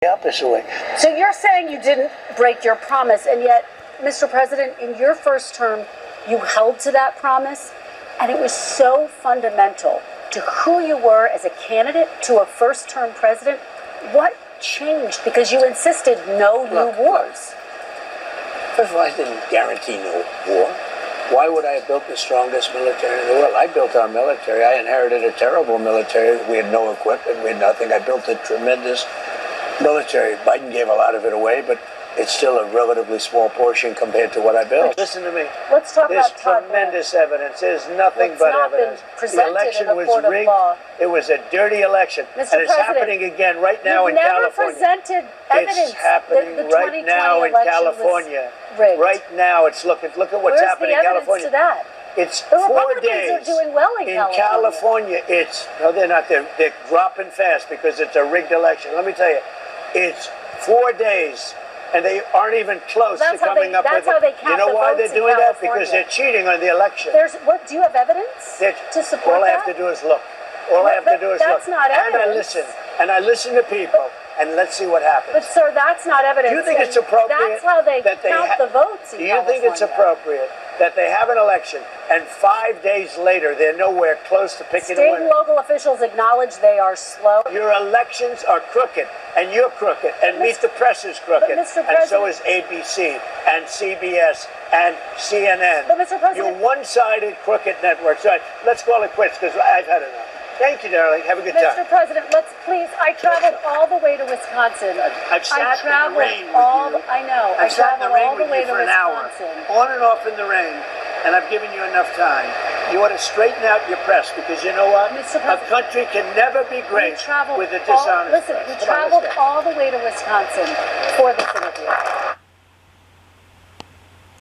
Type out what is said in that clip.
the opposite way. So you're saying you didn't break your promise, and yet, Mr. President, in your first term, you held to that promise, and it was so fundamental to who you were as a candidate to a first-term president. What changed? Because you insisted no new wars. First of all, I didn't guarantee no war. Why would I have built the strongest military in the world? I built our military. I inherited a terrible military. We had no equipment. We had nothing. I built a tremendous military. Biden gave a lot of it away, but it's still a relatively small portion compared to what I built. Listen to me. Let's talk There's about Todd tremendous evidence. There's nothing but evidence. The election was rigged. It was a dirty election. Mr. And it's President, happening again right now in California. You've never presented evidence. It's happening the right now in California. Right now, it's look at what's happening in California. Where's the evidence to that? It's the 4 Republicans days. are doing well in California. No, they're not. They're dropping fast because it's a rigged election. Let me tell you, it's 4 days, and they aren't even close to coming up with it. That's how they count. You know why they're doing that? California. Because they're cheating on the election. Do you have evidence to support all that? I have to do is look. All I have to do is look. That's not evidence. And I listen to people, and let's see what happens. But sir, that's not evidence. Do you think it's appropriate? That's how they count the votes in California. Do you think it's appropriate that they have an election and 5 days later they're nowhere close to picking a winner? State and local officials acknowledge they are slow. Your elections are crooked, and you're crooked, and Meet the Press is crooked, and so is ABC and CBS and CNN. But Mr. President, you're one-sided crooked networks. All right, let's call it quits because I've had enough. Thank you, darling. Have a good time. Mr. President, let's please. I traveled all the way to Wisconsin. I've sat in the rain with you. I know. I've sat in the rain all the with way you to for an hour, Wisconsin. on and off in the rain, and I've given you enough time. You ought to straighten out your press because you know what? A country can never be great with a dishonest press. Listen, we traveled all the way to Wisconsin for this interview.